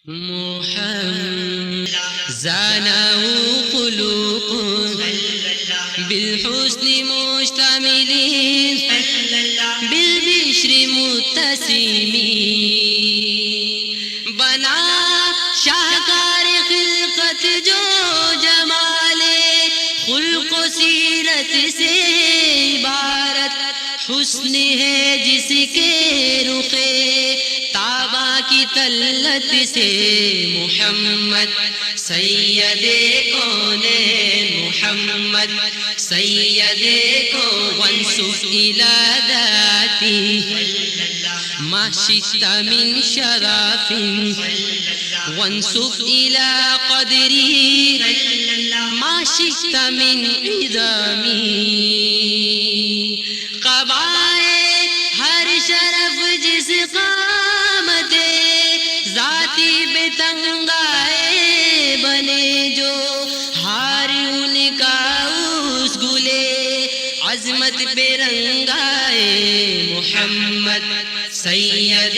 محمد زانه خلق بالحسن مشتمل بالبشر متسم بنا شاہکار خلقت جو جمال خلق و سیرت سے عبارت حسن ہے جس کے رخ تابا کی طلت سے محمد سید کونین محمد سید کون وانسب إلى ذاتی ما شئت من شرف وانسب إلى قدری ما شئت من عظامی قبائے ہر شرف جس قامت ذاتی بے تنگائے بنے جو ہار ان کا اس گلے عظمت پہ رنگائے محمد سید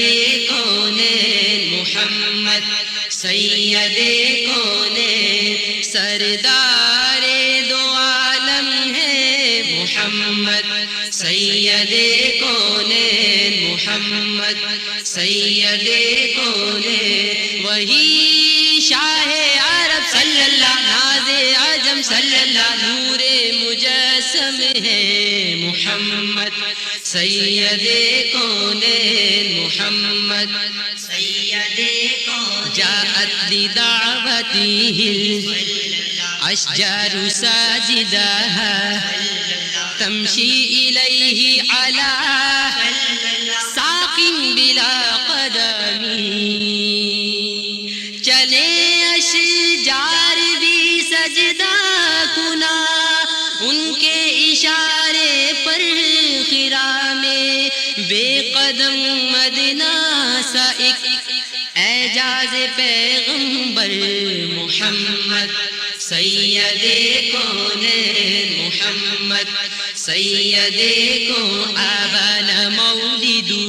کونین محمد سید کونین سردار دو عالم ہے محمد سید کونین محمد سید کونین وہی شاہ عرب صلی اللہ ناز عجم صلی اللہ نور مجسم ہے محمد سید کونین محمد سید کونین جاءت لدعوته الأشجار ساجداها تمشي إليه على ساق بلا قدم چلے اشجار بھی سجدہ کنا ان کے اشارے پر خرا میں بے قدم مدینہ سائق اعجاز پیغمبر محمد سید کونین محمد سید کون آبان مولدہ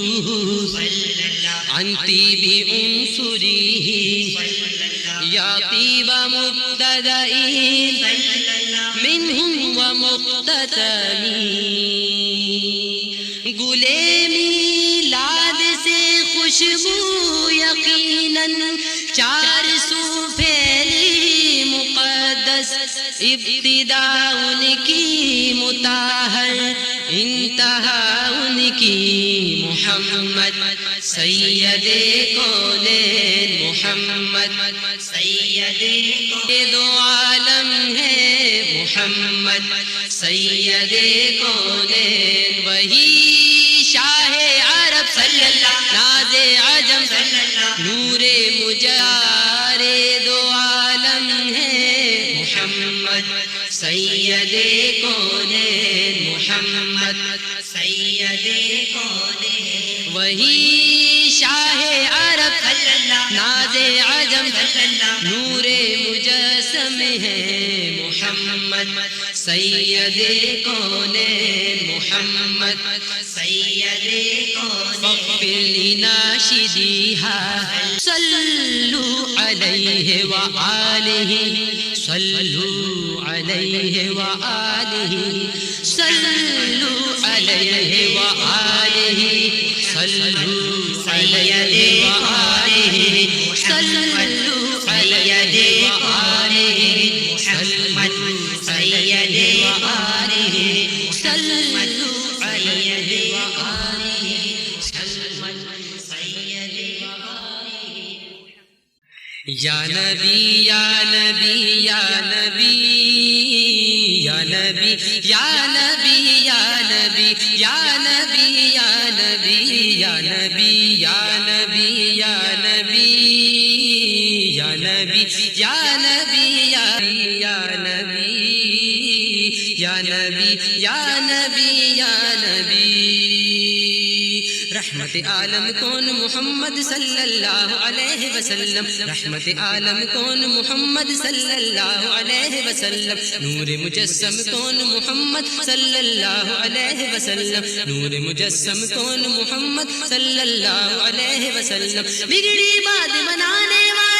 عن طیب عنصره یا طیب مبتدئین منہم ومقتتم گلے میلاد سے خوشبو یقیناً 400 پھیلی مقدس ابتدا ان کی مطہر انتہا ان کی محمد سید کونین محمد سید کونین دو عالم ہے محمد سید کونین وہی شاہ عرب صلی اللہ ناز عجم صلی اللہ نور مجار دو عالم ہے محمد سید کونین محمد سید کونین وہی شاہ عرب صلی اللہ ناز عجم صلی اللہ نور مجسم ہے محمد سید کونین محمد سید کونین فاغفر لناشدیہا صلوا علیہ وآلہ صلوا علیہ وآلہ صلوا علیہ وآلہ صلوا علیہ وآلہ صلوا علیہ وآلہ محمد سید وآلہ صلوا علیہ وآلہ یا نبی یا نبی یا نبی یا نبی یا نبی یا نبی یا نبی یا نبی یا نبی یا نبی یا نبی یا نبی یا نبی یا نبی یا نبی یا نبی یا نبی رحمت عالم کون محمد صلی اللہ علیہ وسلم رحمت عالم کون محمد صلی اللہ علیہ وسلم نور مجسم کون محمد صلی اللہ علیہ وسلم نور مجسم کون محمد صلی اللہ علیہ وسلم بگڑی بات بنانے والے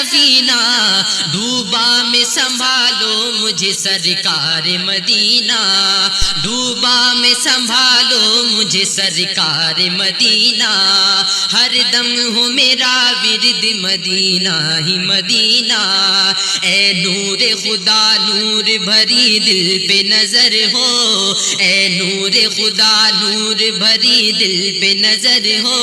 سفینہ ڈوبا میں سنبھالو مجھے سرکار مدینہ ڈوبا میں سنبھالو مجھے سرکار مدینہ ہر دم ہو میرا ورد مدینہ ہی مدینہ اے نور خدا نور بھری دل پہ نظر ہو اے نور خدا نور بھری دل پہ نظر ہو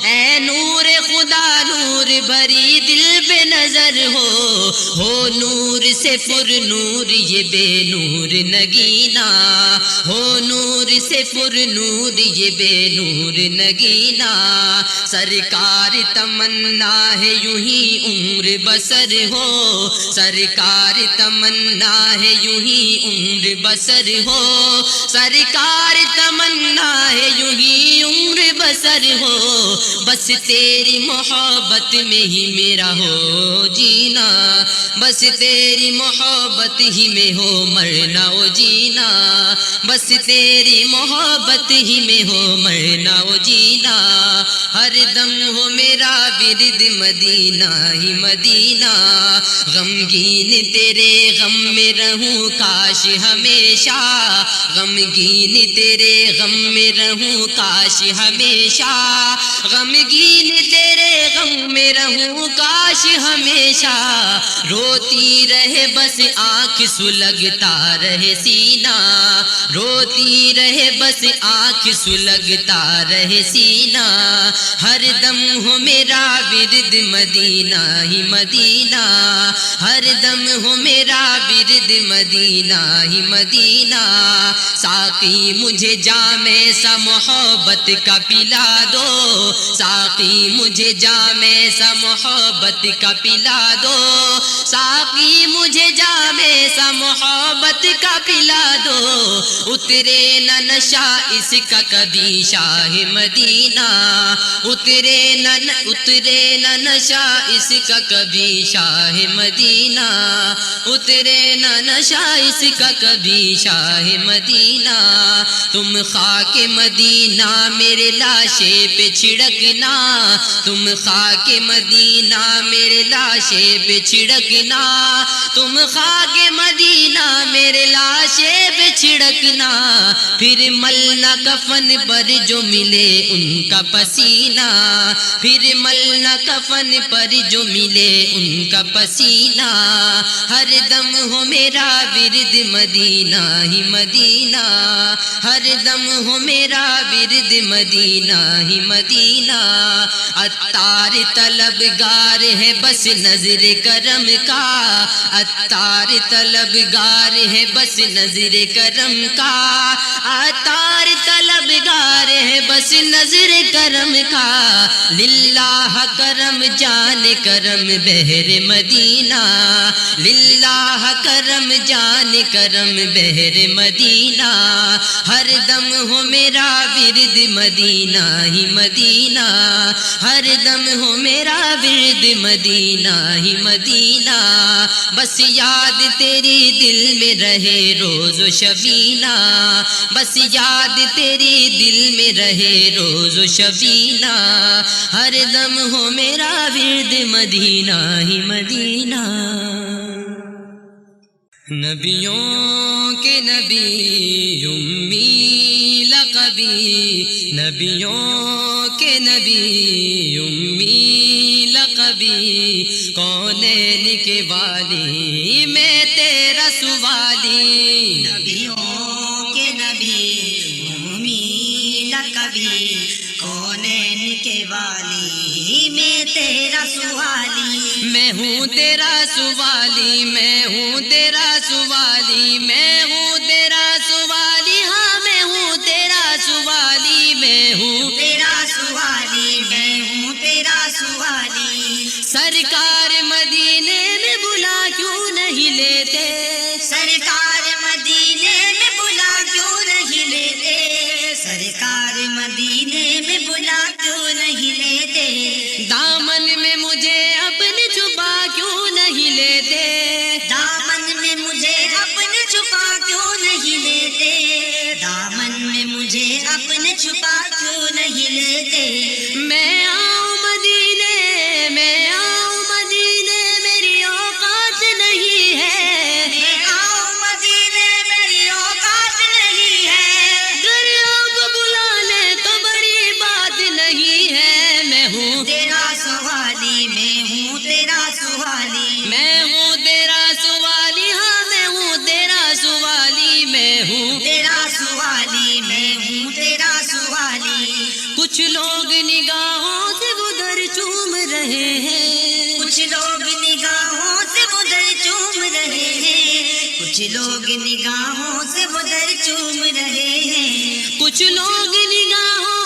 اے نور خدا نور بھری دل پہ نظر ہو نور سے پر نور یہ بے نور نگینہ ہو نور سے پر نور یہ بے نور نگینہ سرکار تمنا ہے یوں ہی عمر بسر ہو سرکار تمنا ہے یوں ہی عمر بسر ہو سرکار تمنا ہے یوں ہی عمر بسر ہو بس تیری محبت میں ہی میرا ہو جینا بس تیری محبت ہی میں ہو مرنا و جینا بس تیری محبت ہی میں ہو مرنا و جینا ہر دم ہو میرا ورد مدینہ ہی مدینہ غمگین تیرے غم میں رہوں کاش ہمیشہ غمگین تیرے غم میں رہوں کاش ہمیشہ غمگین تیرے غم میں رہوں کاش ہمیشہ روتی رہے بس آنکھ سلگتا رہے سینہ روتی رہے بس آنکھ سلگتا رہے سینہ ہر دم ہو میرا ورد مدینہ ہی مدینہ ہر دم ہو میرا ورد مدینہ ہی مدینہ ساقی مجھے جام سا محبت کا پلا دو ساقی مجھے جام سا محبت کا پلا دو ساقی مجھے جام سا محبت کا پلا دو اترے نہ نشہ اس کا کبھی شاہ مدینہ اترے نہ نشہ اس کا کبھی شاہ مدینہ اترے نہ نشہ اس کا کبھی شاہ مدینہ تم خاک مدینہ میرے لاشے پہ چھڑکنا تم خاک مدینہ میرے لاشے پہ چھڑکنا تم خاک مدینہ میرے لاشے پہ چھڑکنا پھر ملنا کفن پر جو ملے ان کا پسینہ پھر ملنا کفن پر جو ملے ان کا پسینہ ہر دم ہو میرا ورد مدینہ ہی مدینہ ہر دم ہو میرا ورد مدینہ ہی مدینہ عطار طلبگار ہے بس نظر کرم کا عطار طلبگار ہے بس نظر کرم کا عطار طلبگار ہے بس نظر کرم کا للہ کرم جان کرم بہر مدینہ للہ کرم جان کرم بہر مدینہ ہر دم ہو میرا ورد مدینہ ہی مدینہ ہر دم ہو میرا ورد مدینہ ہی مدینہ بس یاد تیری دل میں رہے روز و شبینہ بس یاد تیری دل میں رہے روز و شبینہ ہر دم ہو میرا ورد مدینہ ہی مدینہ نبیوں کے نبی امی لقبی نبیوں کے نبی امی لقبی کونین کے والی میں تیرا سوالی نبیوں کے نبی امی لقبی کونین کے والی میں تیرا سوالی میں ہوں تیرا سوالی میں ہوں تیرا سوالی میں ہوں تیرا سوالی ہاں میں ہوں تیرا سوالی میں ہوں تیرا سوالی میں ہوں تیرا سوالی سرکار مدینے میں بلا کیوں نہیں لیتے سرکار مدینے میں بلا کیوں نہیں لیتے سرکار مدینے میں بلا کیوں نہیں لیتے دامن میں مجھے اپنے چھپا کیوں نہیں لیتے دامن میں مجھے اپنے چھپا کیوں سوالی میں ہوں تیرا سوالی، ہاں میں ہوں تیرا سوالی، میں ہوں تیرا سوالی میں ہوں تیرا سوالی کچھ لوگ نگاہوں سے ادھر چوم رہے ہیں، کچھ لوگ نگاہوں سے ادھر چوم رہے ہیں کچھ لوگ نگاہوں سے ادھر چوم رہے ہیں کچھ لوگ نگاہوں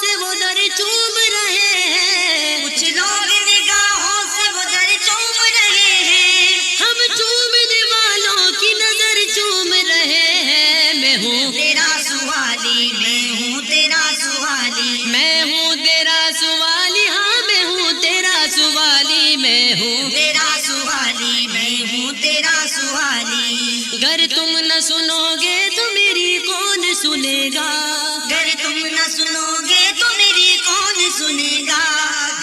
سے ادھر چوم رہے ہیں، کچھ لوگ نگاہوں سے ادھر چوم رہے ہیں ہم چومنے والوں کی نظر چوم رہے ہیں، میں ہوں تیرا سوالی میں ہوں تیرا سوالی میں ہوں تیرا سوالی، ہاں میں ہوں تیرا سوالی، میں ہوں تیرا سوالی میں ہوں تیرا سوالی گر تم نہ سنو گے تو میری کون سنے گا، گر تم نہ سنو گے تو میری کون سنے گا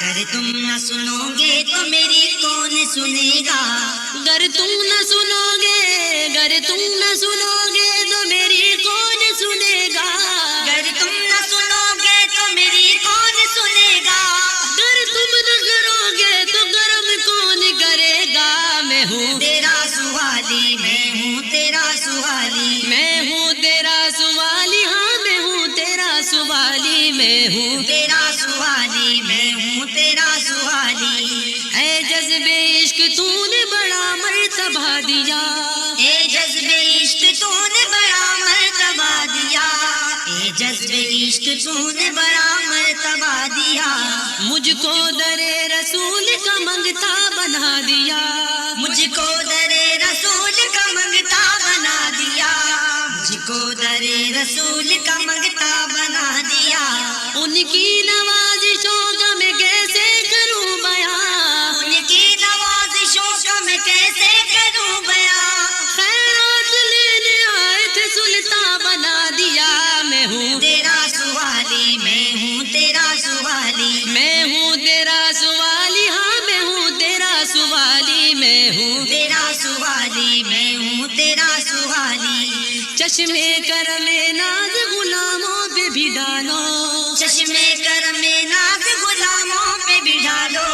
گر تم نہ سنو گے تو میری کون سنے گا گر تم نہ سنو گے تو میری کون سنے گا، گر تم نہ سنو گے تو میری کون سنے گا گر تم نہ کرو گے تو گرم کون کرے گا، میں ہوں تیرا سوالی میں ہوں تیرا سوالی میں ہوں تیرا سوالی، ہاں میں ہوں تیرا سوالی، میں ہوں تیرا سوالی میں ہوں تیرا سوالی اے جذبے عشق تو نے بڑا مرتبہ دیا، اے جذبے عشق تو نے بڑا مرتبہ دیا اے جذبے عشق تو نے بڑا مرتبہ دیا مجھ کو در رسول کا منگتا بنا دیا، مجھ کو در رسول کا منگتا بنا دیا مجھ کو در رسول کا منگتا بنا دیا ان کی نوازشوں کا میں کیسے کروں بیان، ان کی نوازشوں کا میں کیسے کروں بیان خیرات لینے آئے تھے سلطان بنا دیا، میں ہوں تیرا سوالی میں ہوں تیرا سوالی میں ہوں تیرا سوالی، ہاں میں ہوں تیرا سوالی، میں ہوں تیرا سوالی میں ہوں تیرا سوالی چشمے کرم ناز غلاموں پہ بھی ڈالو، چشمے کرم ناز غلاموں پہ بھی ڈالو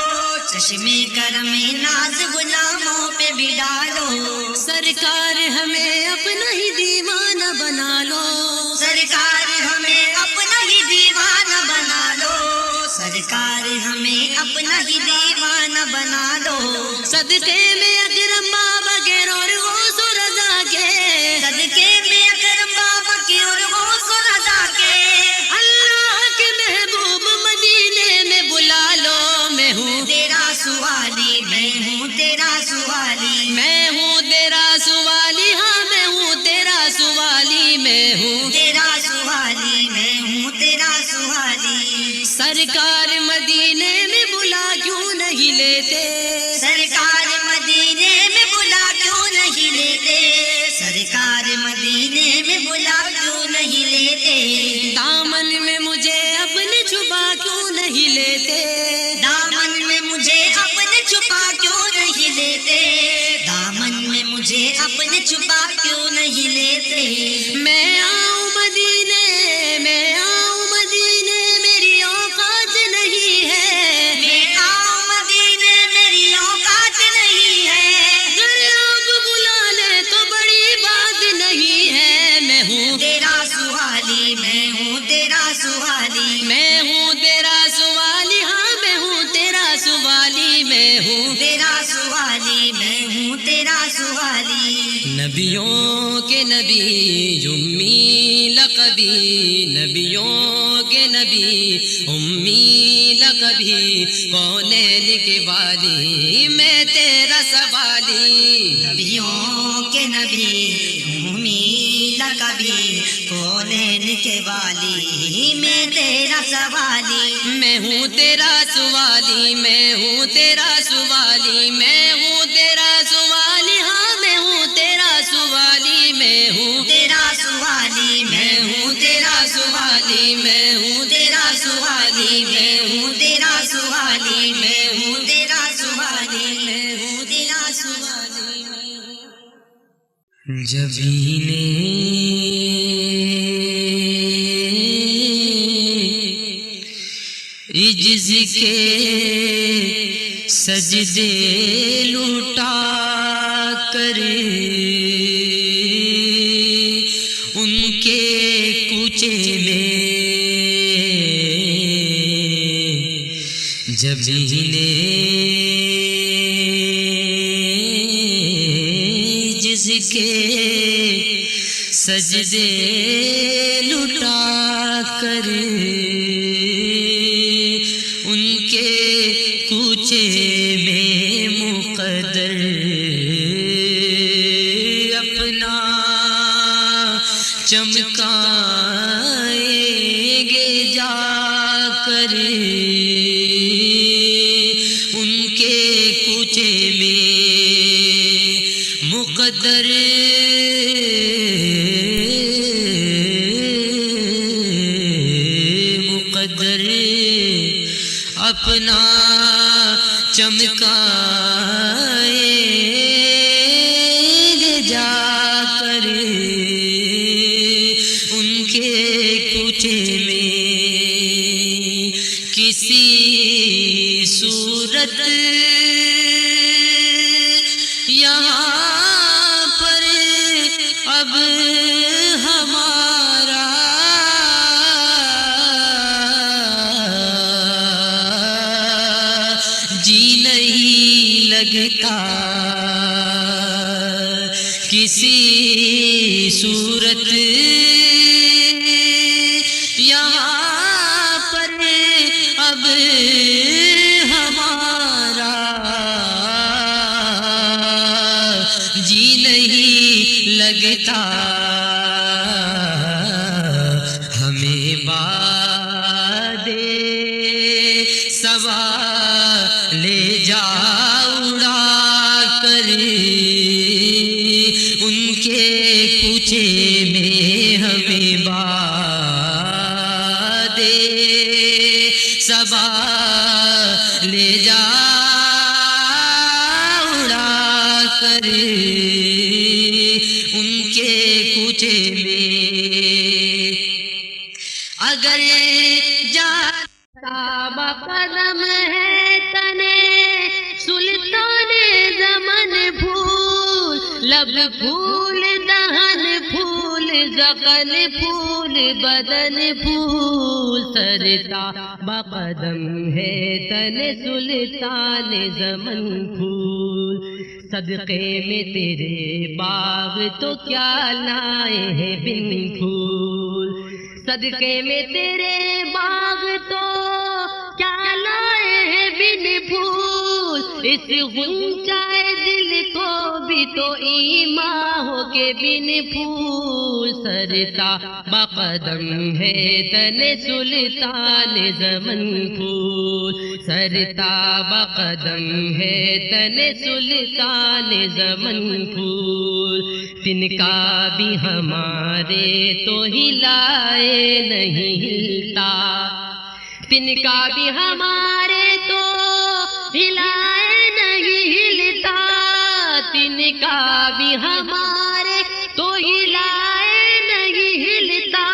چشمے کرم ناز غلاموں پہ بھی ڈالو سرکار ہمیں اپنا ہی دیوانہ بنا لو، سرکار ہمیں اپنا ہی دیوانہ بنا لو سرکار ہمیں اپنا ہی دیوانہ بنا لو صدقے میں اکرم بابا کے اور غوث و رضا کے، صدقے میں اکرم بابا کی اور غوث و رضا کے اللہ کے محبوب مدینے میں بلا لو، میں ہوں تیرا سوالی میں ہوں تیرا سوالی میں ہوں تیرا سوالی، ہاں میں ہوں تیرا سوالی، میں ہوں تیرا سوالی میں ہوں تیرا سوالی سرکار مدینے میں بلا کیوں نہیں لیتے، سرکار مدینے میں بلا کیوں نہیں لیتے سرکار مدینے میں بلا کیوں نہیں لیتے دامن میں مجھے اپنے چھپا کیوں نہیں لیتے، دامن میں مجھے اپنے چھپا کیوں نہیں لیتے دامن میں مجھے اپنے چھپا کیوں نہیں لیتے میں آؤں مدینے میری اوقات نہیں ہے، میں آؤں مدینے میری اوقات نہیں ہے اگر آپ بلا لیں تو بڑی بات نہیں ہے، میں ہوں تیرا سوالی میں ہوں تیرا سوالی میں ہوں تیرا سوالی، ہاں میں ہوں تیرا سوالی، میں ہوں تیرا سوالی میں ہوں تیرا سوالی نبیوں کے نبی امی لقبی، نبیوں کے نبی امی لقبی، کونین کے والی میں تیرا سوالی، نبیوں کے نبی امی لقبی کونین کے والی میں تیرا سوالی میں ہوں تیرا سوالی، میں ہوں تیرا سوالی، میں ہوں تیرا سوالی، ہاں میں ہوں تیرا سوالی، میں ہوں تیرا سوالی میں ہوں تیرا سوالی میں ہوں تیرا سوالی میں ہوں تیرا سوالی میں ہوں تیرا سوالی میں ہوں تیرا سوالی جبینے عجز کے سجدے لٹا کر ان کے کوچے میں جب جس کے سجدے لٹا کر ان کے کوچے میں مقدر اپنا چمکائیں گے جا کر ان کے کوچے میں مقدر اپنا چمکائیں گے جا کر ان کے کوچے میں کسی صورت یہاں پر اب ہمارا جی نہیں لگتا کسی صورت یہاں پر اب ہمارا جی نہیں لگتا ہمیں باد صبا لے جا اڑا کر ان کے کوچے میں ہمیں باد صبا لے جا اڑا کر ان کے کوچے میں اگر جاتا قدم ہے تنے سلطان زمن پھول لب پھول دہن پھول زقن پھول بدن پھول سرتا بقدم ہے تنے سلطان زمن پھول صدقے میں تیرے باغ تو کیا لائے ہیں بن پھول صدقے میں تیرے باغ تو کیا لائے ہیں بن پھول اس غنچۂ دل کو بھی تو ایماں ہو کے بن پھول سرتا بقدم ہے تنے سلطان زمن پھول سرتا بقدم ہے تنے سلطان زمن پھول تنکا بھی ہمارے تو ہلائے نہیں ہلتا تنکا بھی ہمارے تو ہلائے نہیں ہلتا تنکا بھی ہمارے تو ہلائے نہیں ہلتا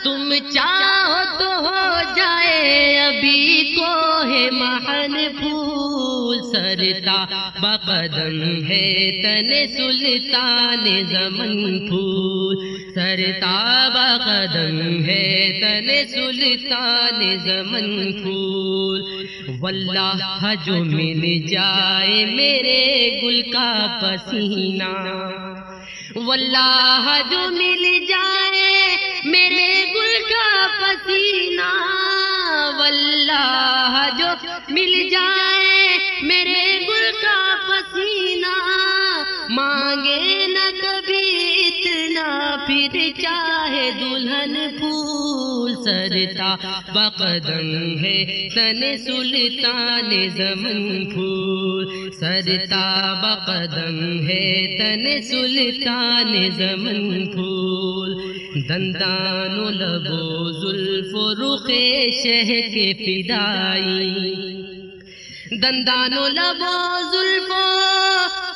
تم چاہو تو ہو جائے ابھی کو ہے محن پھول سرتا بقدم ہے تنے سلطان زمن پھول سرتا بقدم ہے تنے سلطان زمن پھول واللہ جو مل جائے میرے گل کا پسینہ واللہ جو مل جائے میرے گل کا پسینہ واللہ جو مل جائے میرے گل کا پسینہ مانگے نہ کبھی اتنا پھر چاہے دلہن پھول سرتا بقدم ہے تنے سلطان زمن پھول سرتا بقدم ہے تنے سلطان زمن پھول دندان و لب و زلف و رخ شہ کے فدائی دندان و لب و زلف و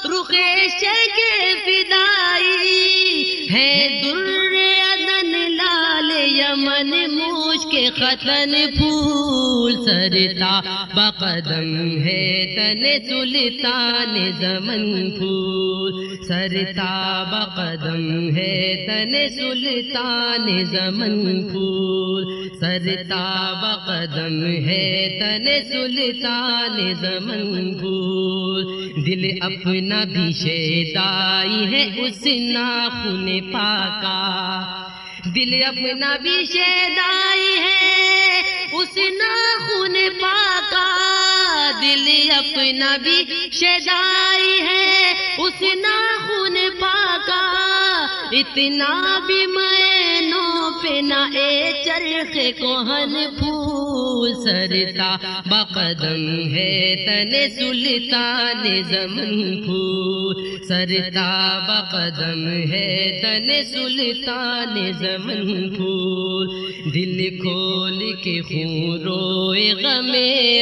رخ شہ کے فدائی ہے در عدن لال یمن مشک کے ختن پھول سرتا بقدم ہے تن سلطان زمن پھول سرتا بقدم ہے تن سلطان زمن پھول سرتا بقدم ہے تن سلطان زمن پھول دل اپنا بھی شیدائی ہے اس ناخن پاکا دل اپنا بھی شیدائی ہے اس ناخن پاکا دل اپنا بھی شیدائی ہے اس ناخن پاکا اتنا بھی مینوں پہ نہ اے چرخ کوہن پھول سرتا بقدم ہے تن سلطان زمن پھول سرتا بقدم ہے تن سلطان زمن پھول دل کھول کے خون روئے غم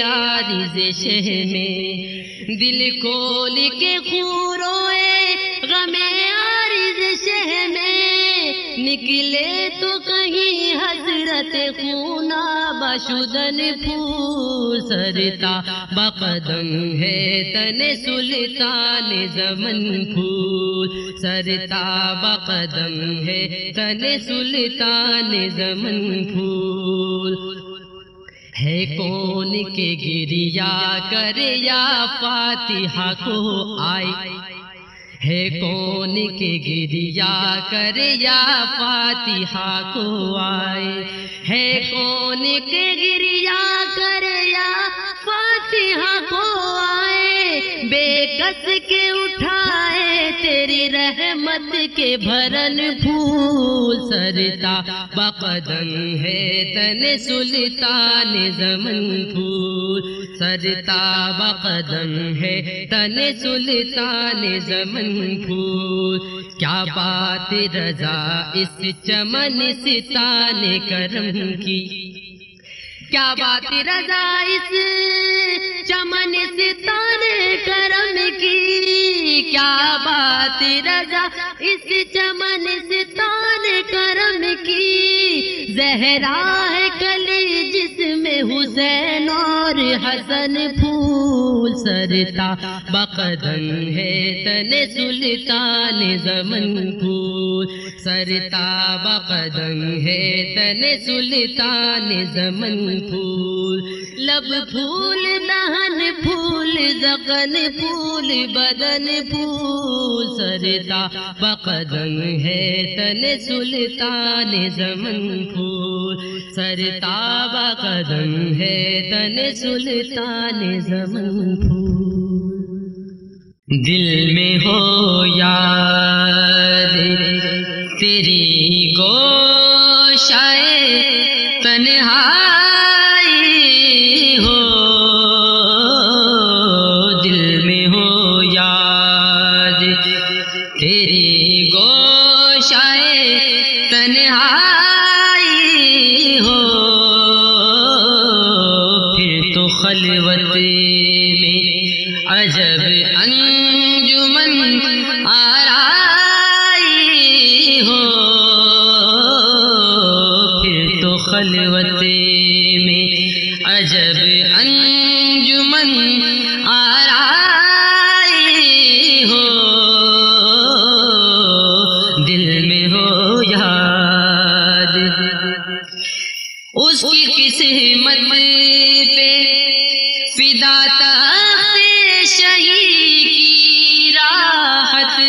عارض شہ میں دل کھول کے خون روئے غم عارض شہ میں نکلے تو کہیں حضرت خوناب شدن پھول سرتا بقدم ہے تن سلطان زمن پھول سرتا بقدم ہے تن سلطان زمن پھول ہے کون کے گریا کرے یا فاتحہ کو آئے ہے کون کے گریا کرے یا فاتحہ کو آئے ہے کون کے گریا کرے یا فاتحہ کو آئے بے کس کے اٹھائے تیری رحمت کے بھرن پھول سرتا بقدم ہے تن سلطان زمن پھول سرتا بقدم ہے تن سلطان زمن پھول کیا بات رضا اس چمن ستان کرم کی کیا بات رضا اس چمن ستان کرم کی کیا بات رضا اس چمن ستان کرم کی زہرا ہے کلی جس میں حسین اور حسن پھول سرتا بقدم ہے تن سلطان زمن پھول سرتا بقدم ہے تن سلطان زمن پھول لب پھول دہن پھول زغن پھول بدن پھول سرتا بقدم ہے تن سلطان زمن پھول سرتا بقدم ہے تن سلطان زمن پھول دل میں ہو یاد تیری گوشائے تنہائی ہو دل میں ہو یاد تیری گوشائے تنہائی ہو پھر تو خلوت میں عجب انجمن آرائی ہو پھر تو خلوت میں عجب انجمن آرائی ہو دل میں ہو یاد اس کی قسمت پہ فدا تخت شہی کی راحت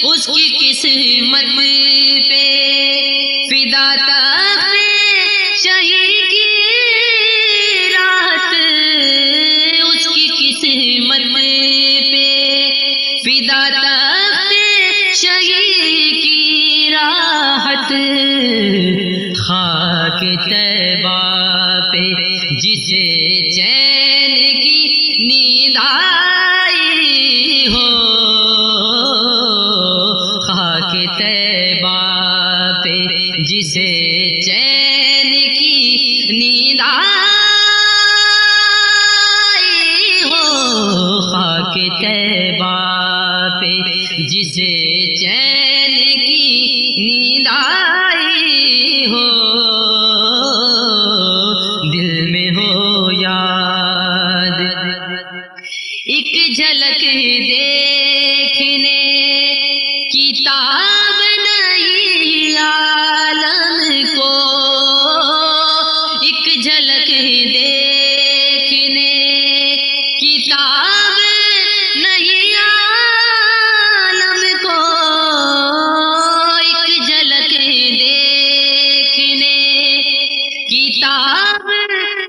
اس کی قسمت پہ فدا تخت شہی کی راحت اس کی قسمت پہ فدا تخت شہی کی راحت خاک طیبہ پہ جسے چین کی نیند آئی ہو خاک طیبہ پہ جسے چین کی نیند آئی ہو خاک طیبہ پہ جسے چین کی نیند آئی ہو ایک جھلک دیکھنے کی تاب نہیں عالم کو، ایک جھلک دیکھنے کی تاب نہیں عالم کو، ایک جھلک دیکھنے کی تاب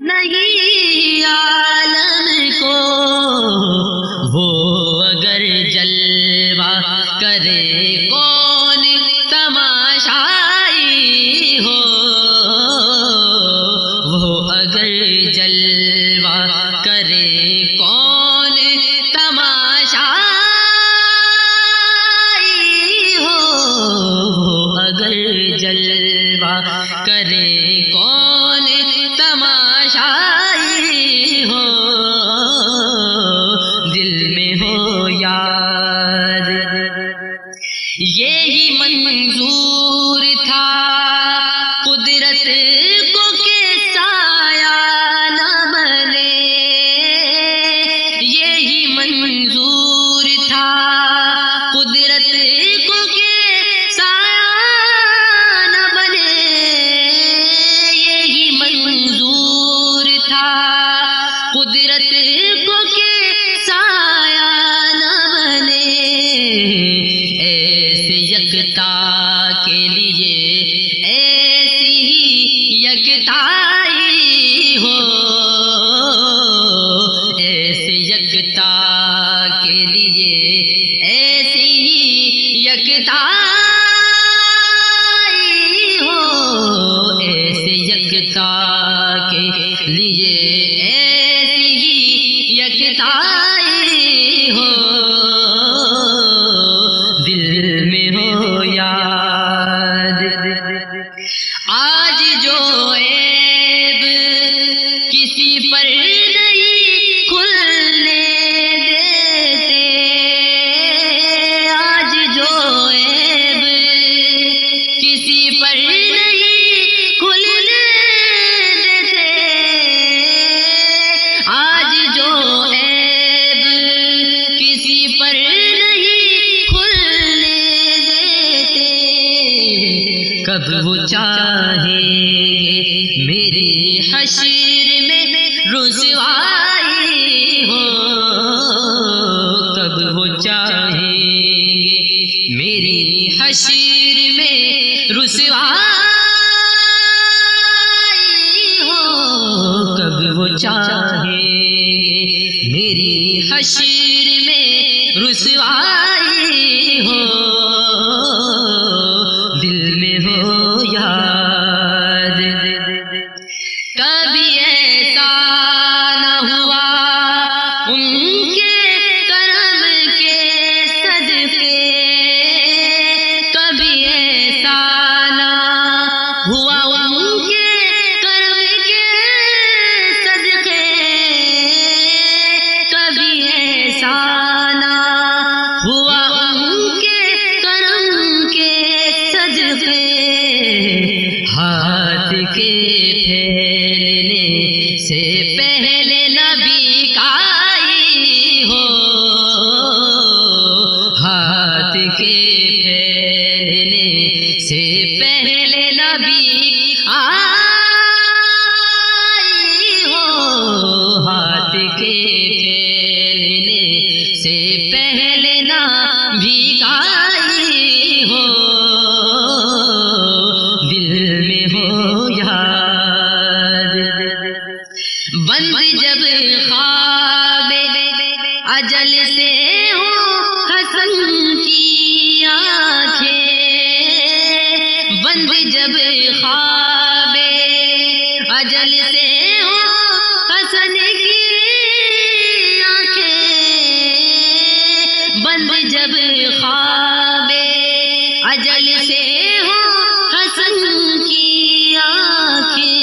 نہیں عالم کو، وہ اگر جلوہ کرے کون تماشائی ہو، وہ اگر جلوہ کرے کون تماشائی ہو، وہ اگر جلوہ کرے کون تماشائی ہو، دل میں ہو یاد یہی منظور تھا قدرت کو کہ سایہ نہ بنے، یہی منظور تھا قدرت کو کہ سایہ نہ بنے، یہی منظور تھا قدرت کو کہ سایہ نہ بنے، ایسے یکتا کے لیے ایسی ہی یکتائی ہو، ایسے یکتا کے لیے ایسی ہی یکتائی ہو، ایسے یکتا کے لیے ایسی ہی یکتائی ہو، دل میں ہو یاد آج جو عیب کسی پر نہیں کھلنے دیتے، آج جو عیب کسی پر نہیں کھلنے دیتے، آج جو عیب کسی پر نہیں کھلنے دیتے، کب وہ چاہیں گے میری حشر میں رسوائی ہو، کب وہ چاہیں گے میری حشر میں رسوائی ہو، کب وہ چاہیں گے میری حشر میں رسوائی ہو، دل میں ہو یاد کبھی ایسا نہ ہوا ان کے کرم کے صدقے، کبھی ایسا نہ ہوا ان کے کرم کے صدقے، کبھی ایسا نہ ہوا ان کے کرم کے صدقے، ہاتھ کے پھیلنے سے پہلے نبی کائی ہو، ہاتھ کے پھیلنے سے پہلے نبی آئی ہو، ہاتھ کے پھیلنے سے پہلے نبی آئی ہو، دل میں ہو یاد بند جب خواب اجل سے ہو حسن کی آنکھیں، بند جب خواب اجل سے ہو حسن کی آنکھیں، بند جب خواب اجل سے ہو حسن کی آنکھیں،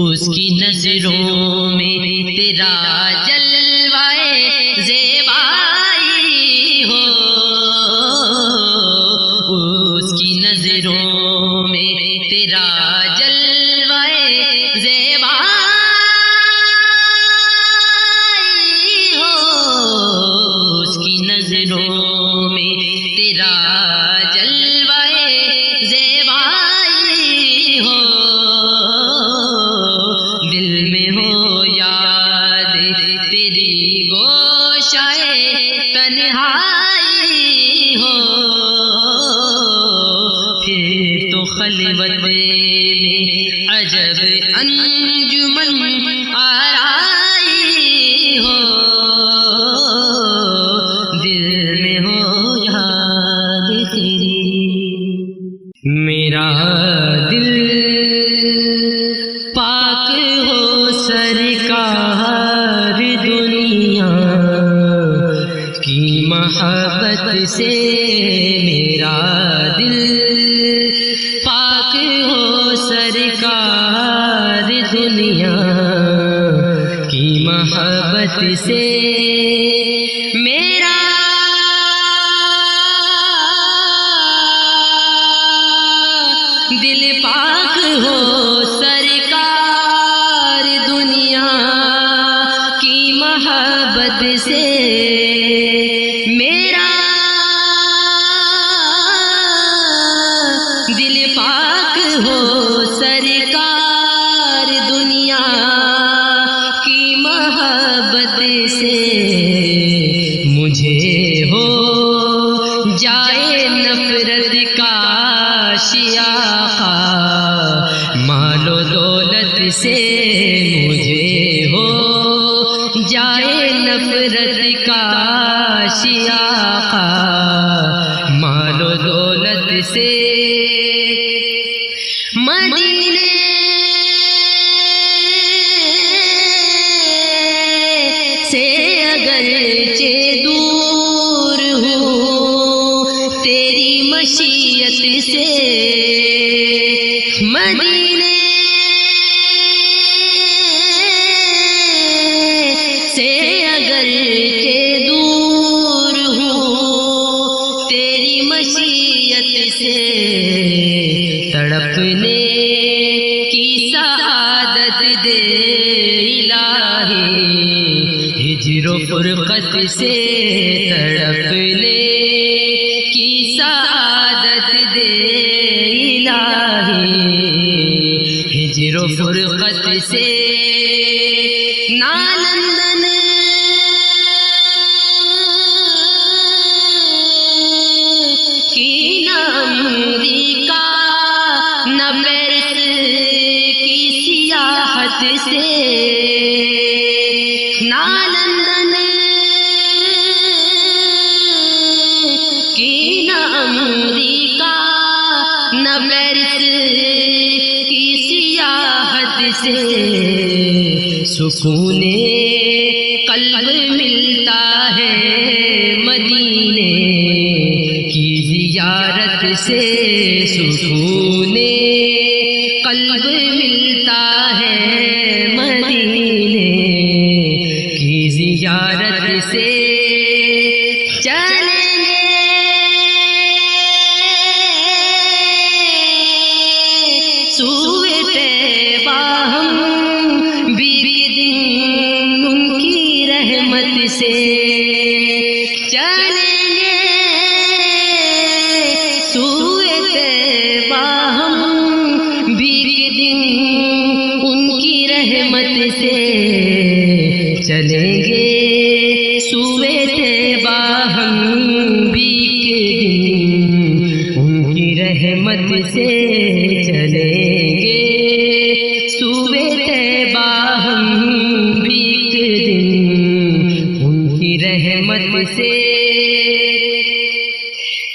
اس کی نظروں میں تیرا جلوائے زیبائی ہو، اس کی نظروں میں تیرا جلوائے زیبائی ہو، تیری گوشائے تنہائی ہو، پھر تو خلوت میں عجب انجمن آرائی ہو، دل میں ہو یاد تیری، میرا دل پاک ہو سرکار دنیا کی محبت سے، میرا دل پاک ہو سرکار دنیا کی محبت سے، میرا دل پاک ہو سرکار دنیا کی محبت سے، میرا دل پاک ہو سرکار دنیا کی محبت سے، مجھے ہو جائے نفرت کا شیاخا مال و دولت سے، مجھے ہو جائے نفرت کا شیاخا مال و دولت سے، مدینے سے اگرچہ دور ہوں تیری مشیت سے، مدینے سے اگرچہ دور ہوں تیری مشیت سے، تڑپنے کی سعادت دے الہی ہجر و فرقت سے، تڑپنے کی سعادت دے الہی ہجر و فرقت سے، نالندن کی نہ امریکہ نہ پیرس کی سیاحت سے، نالندن کی نہ امریکہ نہ پیرس کی سیاحت سے، سکون قلب ملتا ہے مدینے کی زیارت سے، سکون قلب ملتا ہے مدینے کی زیارت سے، چلیں گے سوئے طیبہ ہم بھی دن ان کی رحمت سے، چلیں گے سوئے طیبہ ہم بھی دن ان کی رحمت سے، چلیں گے سوئے طیبہ ہم بھی دن ان کی رحمت سے، چلیں گے سوئے طیبہ ہم بھی دن ان کی رحمت سے،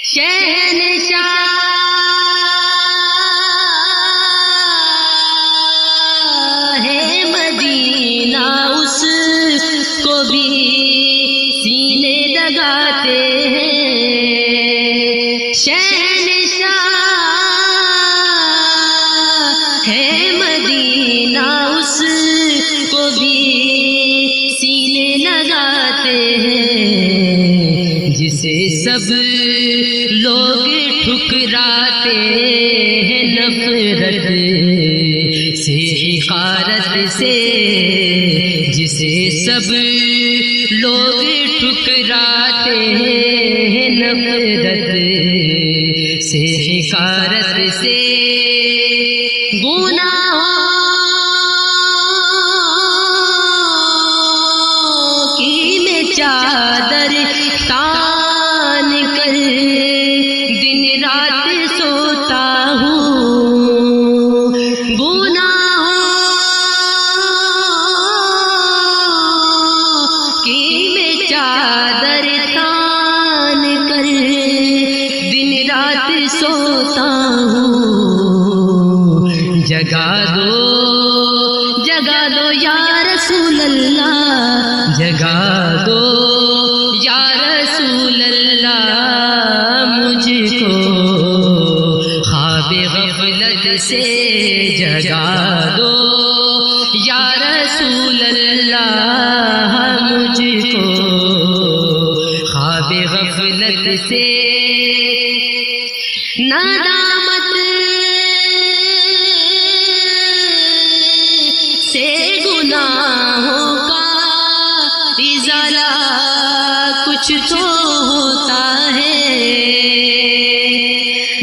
شہنشاہ ہے مدینہ اس کو بھی سینے لگاتے ہیں، شہنشاہ ہے مدینہ اس کو بھی سینے لگاتے ہیں، جسے سب لوگ ٹھکراتے ہیں نفرت سے حقارت سے، جسے سب لوگ ٹھکراتے ہیں نفرت سے حقارت سے، گناہوں چادر تان کر دن رات سوتا ہوں، جگا دو یا رسول اللہ، جگا دو یا رسول اللہ مجھ کو خواب غفلت سے جگا دو یا رسول اللہ مجھ کو خواب غفلت سے، ندامت سے گناہوں کا ازالہ کچھ تو ہوتا ہے،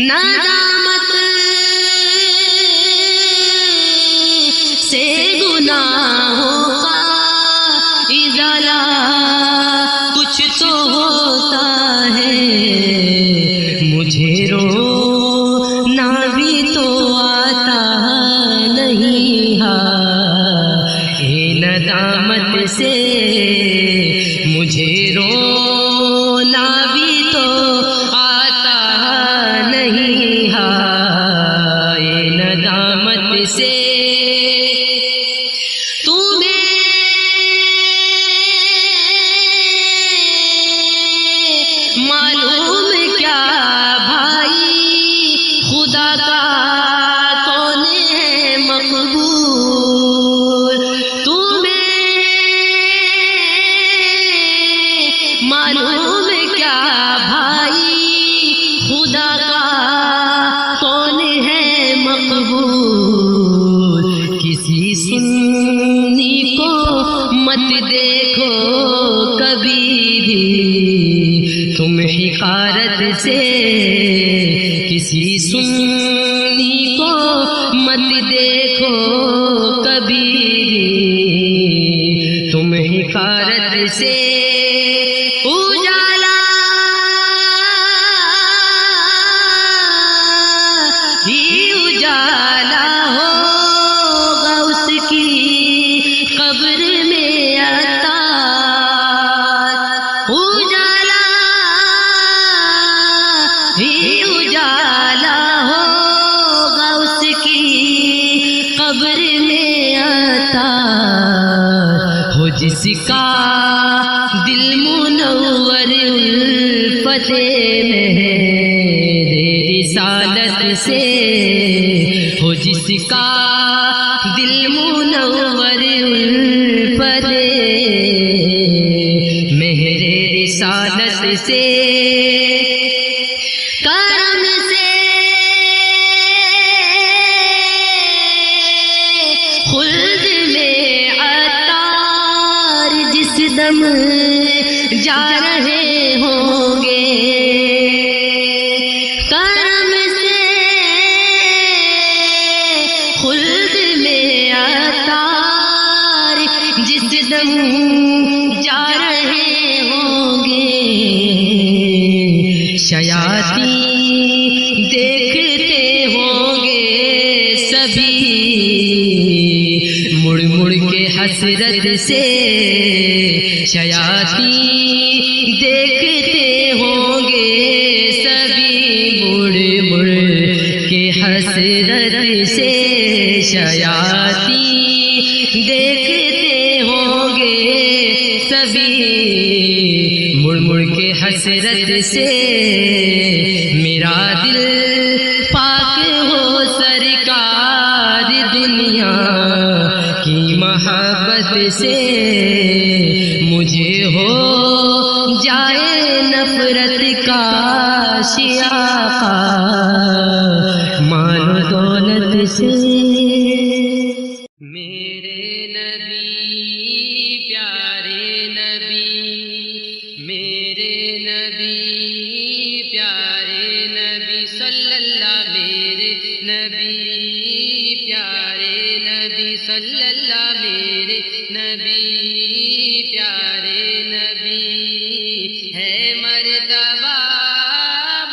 ندامت سے گناہوں کا ازالہ کچھ تو ہوتا ہے، مجھے رونا بھی تو آتا نہیں ہے ندامت سے، مجھے رونا بھی تو آتا نہیں ہے ندامت سے، تمہیں معلوم کیا بھائی خدا کا کون ہے مقبول، تمہیں معلوم کیا بھائی خدا کا کون ہے مقبول، کسی سنی کو مت دیکھو کبھی بھی تم حقارت سے، کسی سنی کو مت دیکھو کبھی بھی تم حقارت سے، اجالا ہی اجالا ہوگا اس کی قبر میں عطا، اجالا ہی اجالا ہوگا اس کی قبر میں عطا، ہو جس کا دل منور الفت میرے رسالت سے، ہو جس کا دل منور الفت میرے رسالت سے، کرم سے خلد میں عطار جس دم جا رہے ہوں گے، کرم سے خلد میں عطار جس دم جا رہے ہوں گے، شیاطین دیکھتے ہوں گے سبھی مڑ مڑ کے حسرت سے، شیاطین دیکھتے ہوں گے سبھی مڑ مڑ کے حسرت سے، شیاطین دیکھتے ہوں گے سبھی مڑ مڑ کے حسرت سے، میرا دل پاک ہو سرکار دنیا کی محبت سے، مجھے ہو جائے نفرت کا شیعہ مال و دولت سے، میرے نبی پیارے نبی، میرے نبی پیارے نبی صلی اللہ، میرے نبی پیارے نبی صلی اللہ، میرے نبی پیارے نبی ہے مرتبہ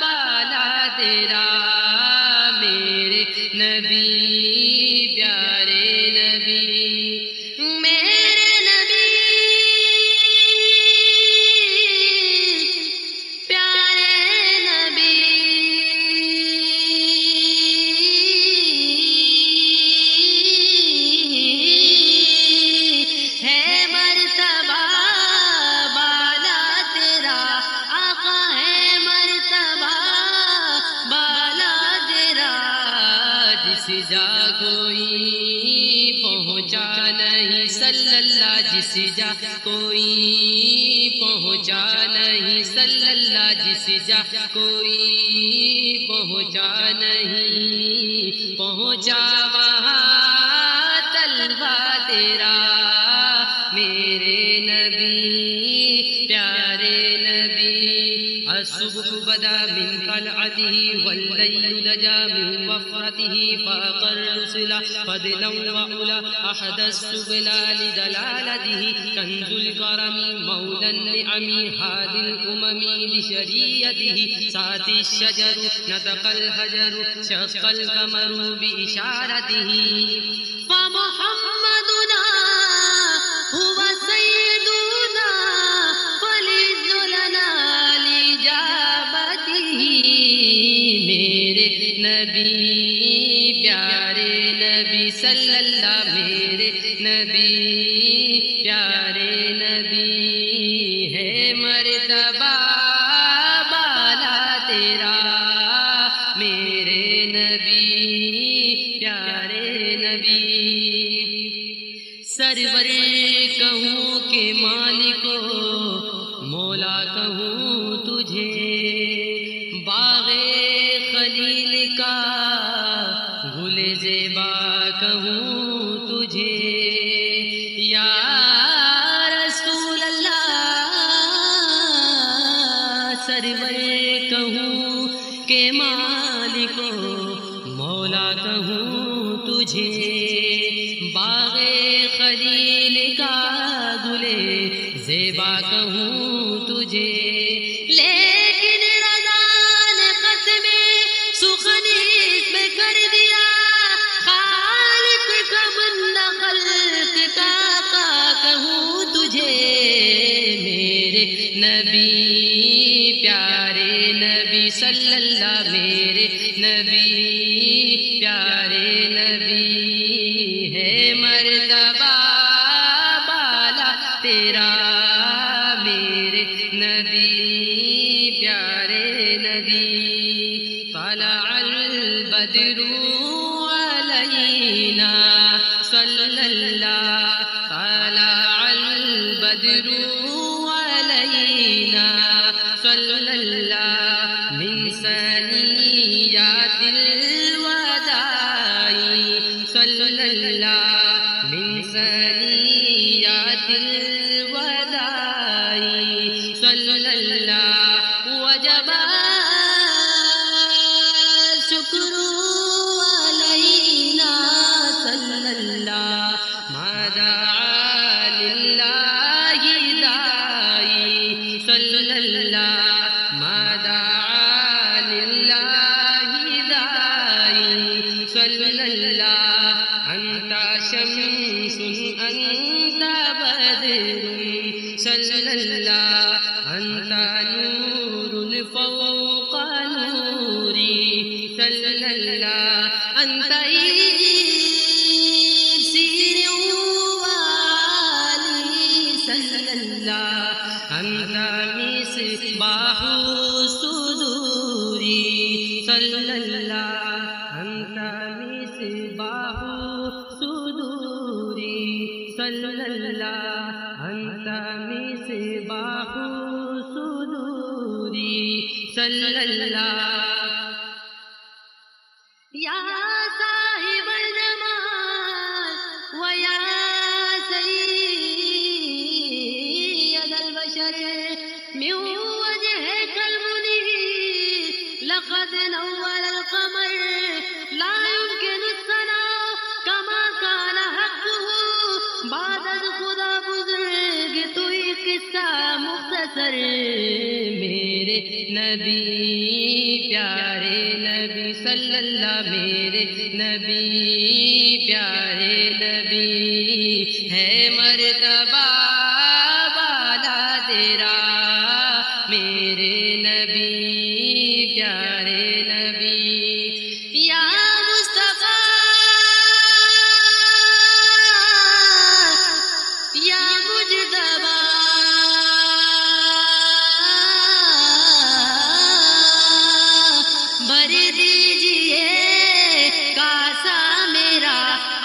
بالا تیرا، میرے نبی پیارے نبی، میرے نبی جس جا کوئی پہنچا نہیں، صلی اللہ جس جا کوئی پہنچا نہیں، پہنچا وہاں طلبہ تیرا میرے نبی پیارے نبی۔ الصبح بدا من طلعته والليل دجا من وفرته فاق الرسل فضلا وعلا أحد السبلا لدلالته كنز الكرم مولى النعم هادي الأمم لشريعته ساتي الشجر نطق الحجر شق القمر بإشارته فمحمدنا هو سيدنا فلذلنا لإجابته میرے نبی پیارے نبی صلی اللہ میرے نبی پیارے نبی ہے مرتبہ بالا تیرا میرے نبی پیارے نبی۔ سرور کہوں کہ مالکو مولا کہوں تجھے، باغ خلیل کا گل زیبا کہوں تجھے، یا رسول اللہ سرور کہوں کہ مالکو مولا کہوں تجھے، باغ خلیل کا گل زیبا کہوں تجھے، لیکن رضا نے قسم سخنی میں کر دیا، خالق کا بندہ خلق کا کہوں تجھے، میرے نبی پیارے نبی صلی اللہ میرے نبی پیارے نبی ہے مرتبہ بالا تیرا میرے نبی پیارے نبی۔ طلع البدر علینا صلی اللہ طلع البدر علینا صلی اللہ من ثنیات الوداع صلی اللہ من ثنیات الوداع صلی اللہ وجب شکر علینا صلی اللہ ما دعا للہ داعی صلی اللہ ما دعا للہ داعی صلی اللہ انت شمس انت بدر صلی اللہ انت نور فوق نوری صلی اللہ انت سیر والی صلی اللہ انت مصباح صدوری صلی اللہ انت مصباح صدوری صلی اللہ انت مصباح صدوری صلی اللہ۔ یا صاحب الجمال ویا سید البشر من وجهك المنير لقد نور القمر لا يمكن الثناء كما كان حقه بعد خدا بزرگ تو ایک قصہ مختصر میرے نبی پیارے نبی صلی اللہ میرے نبی پیارے نبی ہے مرتبہ بالا تیرا میرے نبی پیارے نبی۔ یا مصطفیٰ یا مجتبیٰ بھر دیجئے کاسا میرا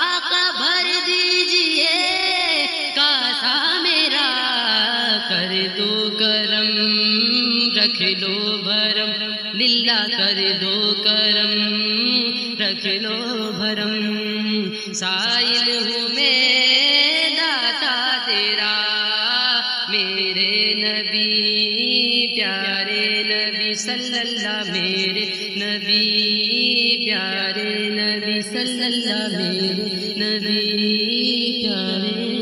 آقا بھر دیجئے کاسا دو کرم رکھ لو بھرم للہ کر دو کرم رکھ لو بھرم سائل ہوں میں داتا تیرا میرے نبی پیارے نبی صلی اللہ میرے نبی پیارے نبی صلی اللہ میرے نبی پیارے